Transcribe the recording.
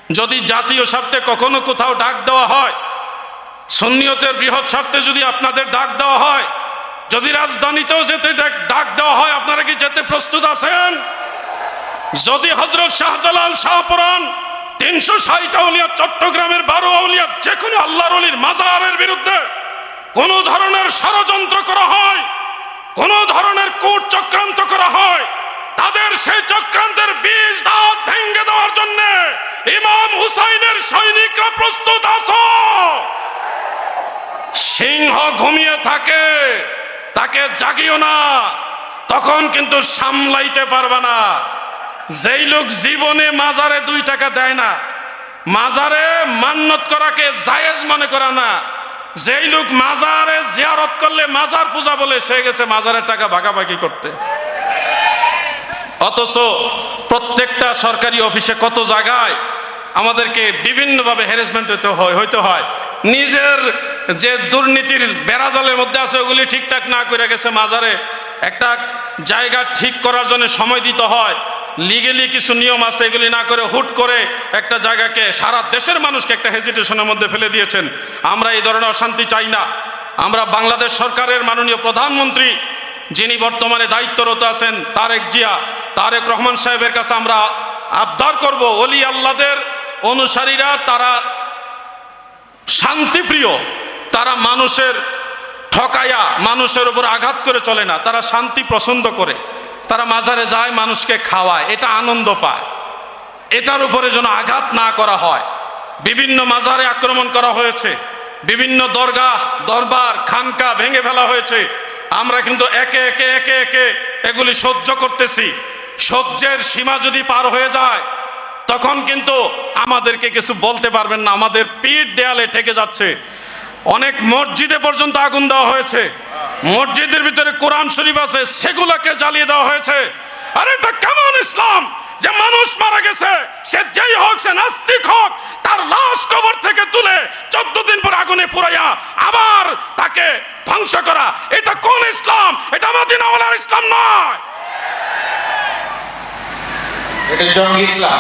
যদি জাতীয় স্বার্থে কখনো কোথাও ডাক দেওয়া হয়, সুন্নিয়তের বৃহৎ স্বার্থে যদি আপনাদের ডাক দেওয়া হয়, যদি রাজধানীতেও যেতে ডাক দেওয়া হয়, আপনারা কি যেতে প্রস্তুত আছেন? যদি হযরত শাহজালাল শাহপুরান 360 আউলিয়া, চট্টগ্রামের 12 আউলিয়া, যে কোনো আল্লাহর ওলির মাজারের বিরুদ্ধে কোন ধরনের ষড়যন্ত্র করা হয়, কোন ধরনের কূট চক্রান্ত করা হয়, তাদের সেই চক্রান্তের বীজ দাঁত ভেঙে দেওয়ার জন্য ইমাম হুসাইনের সৈনিকরা প্রস্তুত আছে। সিংহ ঘুমিয়ে থাকে, তাকে জাগিও না, তখন কিন্তু সামলাইতে পারবে না। যেই লোক জীবনে মাজারে 2 টাকা দেয় না, মাজারে মান্নত করাকে জায়েজ মনে করে না, যেই লোক মাজারে জিয়ারত করলে মাজার পূজা বলে, সে গেছে মাজারের টাকা ভাগাভাগি করতে। অথচ প্রত্যেকটা সরকারি অফিসে কত জায়গায় আমাদেরকে বিভিন্নভাবে হ্যারাসমেন্ট হইতে হয়। নিজের যে দুর্নীতির বেড়াজালের মধ্যে আছে ওগুলি ঠিকঠাক না করে গেছে, মাজারে একটা জায়গা ঠিক করার জন্য সময় দিতে হয়, লিগেলি কিছু নিয়ম আছে, এগুলি না করে হুট করে একটা জায়গাকে, সারা দেশের মানুষকে একটা হেজিটেশনের মধ্যে ফেলে দিয়েছেন। আমরা এই ধরনের অশান্তি চাই না। আমরা বাংলাদেশ সরকারের মাননীয় প্রধানমন্ত্রী, যিনি বর্তমানে দায়িত্বরত আছেন, তারেক রহমান সাহেবের কাছে আমরা আবদার করব, ওলি আল্লাহদের অনুসারীরা তারা শান্তিপ্রিয়, তারা মানুষের ঠকায়া মানুষের উপর আঘাত করে চলে না, তারা শান্তি পছন্দ করে, তারা মাজারে যায়, মানুষকে খাওয়ায়, এটা আনন্দ পায়। এটার উপরে যেন আঘাত না করা হয়। বিভিন্ন মাজারে আক্রমণ করা হয়েছে, বিভিন্ন দরগাহ, দরবার, খানকা ভেঙে ফেলা হয়েছে। আমরা কিন্তু একে একে এগুলি সহ্য করতেছি। সহ্যের সীমা যদি পার হয়ে যায়, তখন কিন্তু আমাদেরকে কিছু বলতে পারবেন না, আমাদের পিঠ দেয়ালে ঠেকে যাচ্ছে। অনেক মসজিদে পর্যন্ত আগুন দেওয়া হয়েছে, মসজিদের ভিতরে কোরআন শরীফ আছে, সেগুলোকে জ্বালিয়ে দেওয়া হয়েছে। আরে এটা কেমন ইসলাম যে মানুষ মারা গেছে, সে যেই হোক, সে নাস্তিক হোক, তার লাশ কবর থেকে তুলে 14 দিন পর আগুনে পুড়াইয়া আবার তাকে ধ্বংস করা, এটা কোন ইসলাম? এটা মদিনাওয়ালার ইসলাম নয়, এটা জঙ্গি ইসলাম।